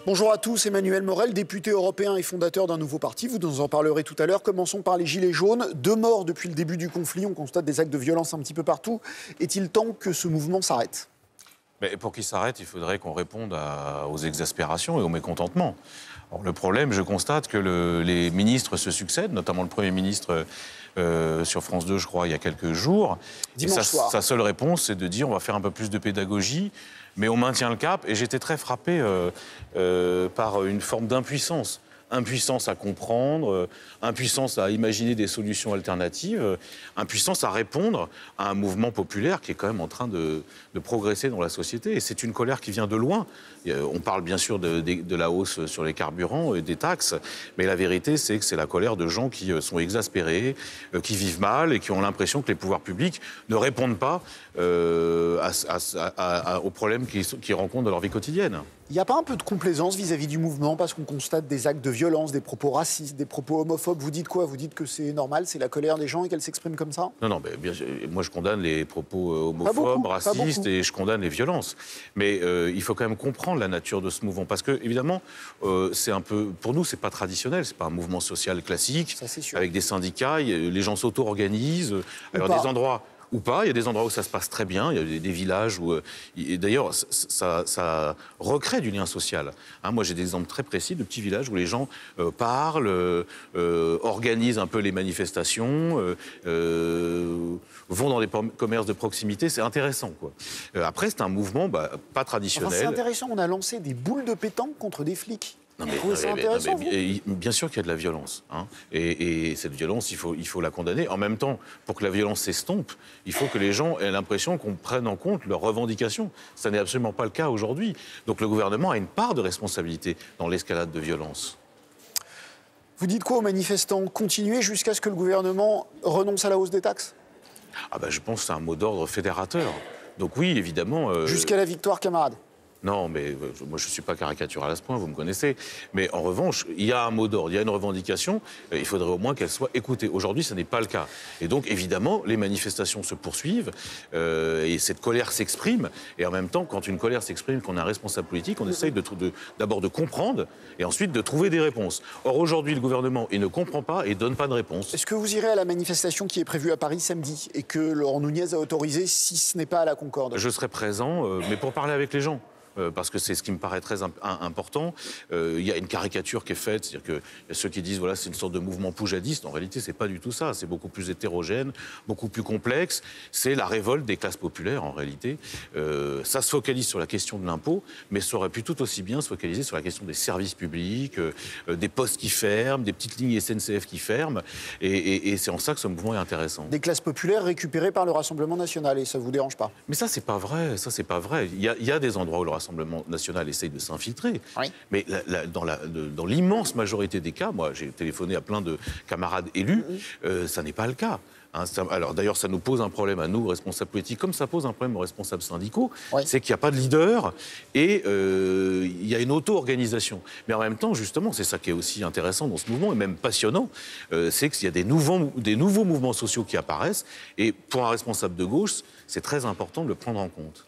Bonjour à tous, Emmanuel Morel, député européen et fondateur d'un nouveau parti. Vous nous en parlerez tout à l'heure. Commençons par les Gilets jaunes. 2 morts depuis le début du conflit. On constate des actes de violence un petit peu partout. Est-il temps que ce mouvement s'arrête ? Mais pour qu'il s'arrête, il faudrait qu'on réponde aux exaspérations et au mécontentement. Alors, le problème, je constate que les ministres se succèdent, notamment le Premier ministre sur France 2, je crois, il y a quelques jours. Dimanche soir. Sa seule réponse, c'est de dire on va faire un peu plus de pédagogie, mais on maintient le cap. Et j'étais très frappé par une forme d'impuissance. Impuissance à comprendre, impuissance à imaginer des solutions alternatives, impuissance à répondre à un mouvement populaire qui est quand même en train de progresser dans la société. Et c'est une colère qui vient de loin. On parle bien sûr de la hausse sur les carburants et des taxes, mais la vérité, c'est que c'est la colère de gens qui sont exaspérés, qui vivent mal et qui ont l'impression que les pouvoirs publics ne répondent pas aux problèmes qu'ils rencontrent dans leur vie quotidienne. Il n'y a pas un peu de complaisance vis-à-vis du mouvement parce qu'on constate des actes de violence, des propos racistes, des propos homophobes. Vous dites quoi ? Vous dites que c'est normal, c'est la colère des gens et qu'elle s'exprime comme ça ? Non, mais bien, moi je condamne les propos homophobes, racistes et je condamne les violences. Mais il faut quand même comprendre la nature de ce mouvement parce que évidemment, c'est un peu, pour nous, c'est pas traditionnel, c'est pas un mouvement social classique avec des syndicats. Les gens s'auto-organisent. Alors des endroits. Ou pas, il y a des endroits où ça se passe très bien, il y a des villages où... Et d'ailleurs, ça recrée du lien social. Moi, j'ai des exemples très précis de petits villages où les gens parlent, organisent un peu les manifestations, vont dans des commerces de proximité. C'est intéressant, quoi. Après, c'est un mouvement pas traditionnel. Enfin, c'est intéressant, on a lancé des boules de pétanque contre des flics. Bien sûr qu'il y a de la violence. Et cette violence, il faut la condamner. En même temps, pour que la violence s'estompe, il faut que les gens aient l'impression qu'on prenne en compte leurs revendications. Ça n'est absolument pas le cas aujourd'hui. Donc le gouvernement a une part de responsabilité dans l'escalade de violence. Vous dites quoi aux manifestants ? Continuer jusqu'à ce que le gouvernement renonce à la hausse des taxes ? Je pense que c'est un mot d'ordre fédérateur. Donc oui, évidemment... Jusqu'à la victoire, camarades ? Non, mais moi, je ne suis pas caricatural à ce point, vous me connaissez. Mais en revanche, il y a un mot d'ordre, il y a une revendication. Il faudrait au moins qu'elle soit écoutée. Aujourd'hui, ce n'est pas le cas. Et donc, évidemment, les manifestations se poursuivent et cette colère s'exprime. Et en même temps, quand une colère s'exprime, qu'on est un responsable politique, on essaye d'abord de comprendre et ensuite de trouver des réponses. Or, aujourd'hui, le gouvernement, il ne comprend pas et ne donne pas de réponse. Est-ce que vous irez à la manifestation qui est prévue à Paris samedi et que Laurent Nunez a autorisé, si ce n'est pas à la Concorde ? Je serai présent, mais pour parler avec les gens. Parce que c'est ce qui me paraît très important. Il y a une caricature qui est faite, c'est-à-dire qu'il y a ceux qui disent voilà, c'est une sorte de mouvement poujadiste. En réalité, c'est pas du tout ça. C'est beaucoup plus hétérogène, beaucoup plus complexe. C'est la révolte des classes populaires, en réalité. Ça se focalise sur la question de l'impôt, mais ça aurait pu tout aussi bien se focaliser sur la question des services publics, des postes qui ferment, des petites lignes SNCF qui ferment. Et c'est en ça que ce mouvement est intéressant. Des classes populaires récupérées par le Rassemblement national, et ça vous dérange pas ? Mais ça, c'est pas vrai. Ça, c'est pas vrai. Il y a des endroits où le Rassemblement national essaye de s'infiltrer. Oui. Mais dans l'immense majorité des cas, moi j'ai téléphoné à plein de camarades élus, ça n'est pas le cas. Alors d'ailleurs, ça nous pose un problème à nous, responsables politiques, comme ça pose un problème aux responsables syndicaux, c'est qu'il n'y a pas de leader et il y a une auto-organisation. Mais en même temps, justement, c'est ça qui est aussi intéressant dans ce mouvement, et même passionnant, c'est qu'il y a des nouveaux mouvements sociaux qui apparaissent, et pour un responsable de gauche, c'est très important de le prendre en compte.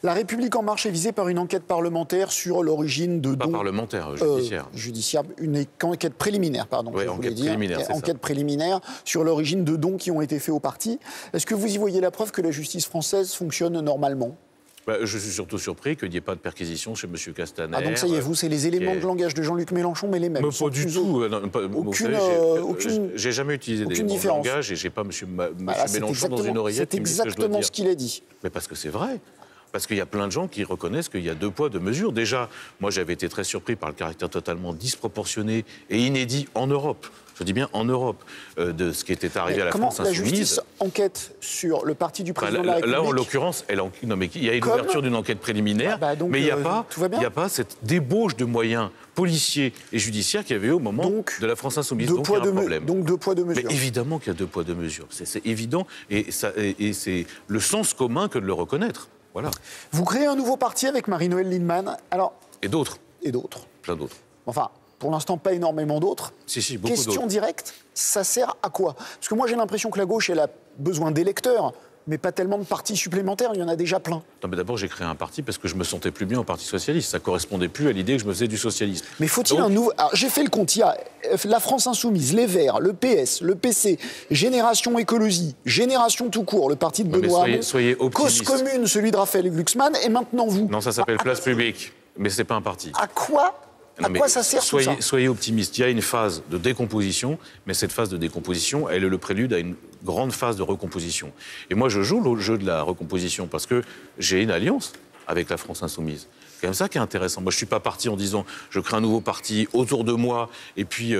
La République En Marche est visée par une enquête parlementaire sur l'origine de dons... Pas parlementaire, judiciaire. Judiciaire, une enquête préliminaire, pardon. Oui, enquête préliminaire, c'est enquête préliminaire sur l'origine de dons qui ont été faits au parti. Est-ce que vous y voyez la preuve que la justice française fonctionne normalement ? Je suis surtout surpris qu'il n'y ait pas de perquisition chez M. Castaner. Donc ça y est, c'est les éléments de langage de Jean-Luc Mélenchon, mais les mêmes. Mais pas du tout. J'ai jamais utilisé des éléments de langage et j'ai pas M. Mélenchon dans une oreillette. C'est exactement ce qu'il a dit. Mais parce que c'est vrai. Parce qu'il y a plein de gens qui reconnaissent qu'il y a 2 poids, 2 mesures. Déjà, moi, j'avais été très surpris par le caractère totalement disproportionné et inédit en Europe. Je dis bien en Europe, de ce qui était arrivé à la France insoumise. Comment la justice enquête sur le parti du président de la République ? Là, en l'occurrence, il y a une ouverture d'une enquête préliminaire, mais il n'y a pas cette débauche de moyens policiers et judiciaires qu'il y avait au moment de la France insoumise. Donc il y a un problème. Donc 2 poids, 2 mesures. Mais évidemment qu'il y a 2 poids, 2 mesures. C'est évident, et c'est le sens commun que de le reconnaître. Voilà. Vous créez un nouveau parti avec Marie-Noëlle Lienemann. Et d'autres. Plein d'autres. Enfin, pour l'instant, pas énormément d'autres. Si, beaucoup d'autres. Question directe, ça sert à quoi ? Parce que moi, j'ai l'impression que la gauche, elle a besoin d'électeurs, Mais pas tellement de partis supplémentaires, il y en a déjà plein. Non, mais d'abord, j'ai créé un parti parce que je me sentais plus bien au Parti socialiste. Ça correspondait plus à l'idée que je me faisais du socialisme. Mais faut-il un nouveau... Alors, j'ai fait le compte, il y a la France Insoumise, les Verts, le PS, le PC, Génération Écologie, Génération tout court, le parti de Benoît Hamon, soyez optimistes. Cause commune, celui de Raphaël Glucksmann, et maintenant vous. Non, ça s'appelle Place Publique, mais c'est pas un parti. À quoi ça sert tout ça? Soyez optimistes. Il y a une phase de décomposition, mais cette phase de décomposition, elle est le prélude à une grande phase de recomposition. Et moi, je joue le jeu de la recomposition parce que j'ai une alliance avec la France Insoumise. C'est quand même ça qui est intéressant. Moi, je ne suis pas parti en disant je crée un nouveau parti autour de moi et puis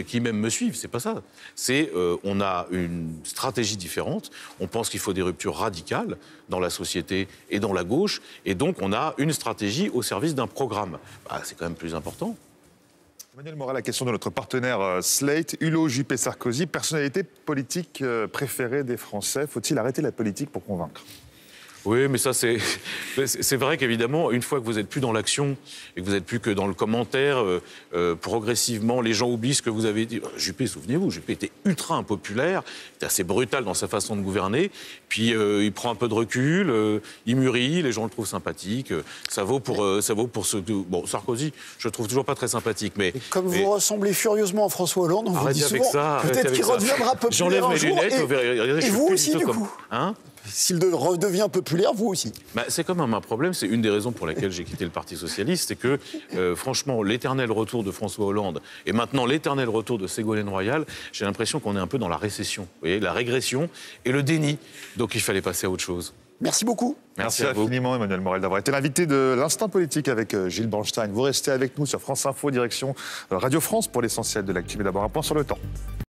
qui même me suivent. C'est pas ça. C'est on a une stratégie différente. On pense qu'il faut des ruptures radicales dans la société et dans la gauche. Et donc, on a une stratégie au service d'un programme. Bah, c'est quand même plus important. Emmanuel Morel, la question de notre partenaire Slate, Hulot, Juppé, Sarkozy, personnalité politique préférée des Français. Faut-il arrêter la politique pour convaincre ? Oui, mais ça, c'est vrai qu'évidemment, une fois que vous n'êtes plus dans l'action et que vous n'êtes plus que dans le commentaire, progressivement, les gens oublient ce que vous avez dit. Juppé, souvenez-vous, Juppé était ultra impopulaire, il était assez brutal dans sa façon de gouverner, puis il prend un peu de recul, il mûrit, les gens le trouvent sympathique. Ça vaut pour ce... Bon, Sarkozy, je le trouve toujours pas très sympathique, mais... Et comme vous ressemblez furieusement à François Hollande, on vous dit souvent, peut-être qu'il reviendra populaire J'enlève mes lunettes, et vous aussi, du coup. Hein ? S'il redevient populaire, vous aussi. Bah, c'est quand même un problème. C'est une des raisons pour lesquelles j'ai quitté le Parti socialiste. C'est que, franchement, l'éternel retour de François Hollande et maintenant l'éternel retour de Ségolène Royal, j'ai l'impression qu'on est un peu dans la récession. Vous voyez, la régression et le déni. Donc il fallait passer à autre chose. Merci beaucoup. Merci infiniment, Emmanuel Morel, d'avoir été l'invité de l'Instant Politique avec Gilles Bernstein. Vous restez avec nous sur France Info, direction Radio France pour l'essentiel de l'actu. Mais d'abord, un point sur le temps.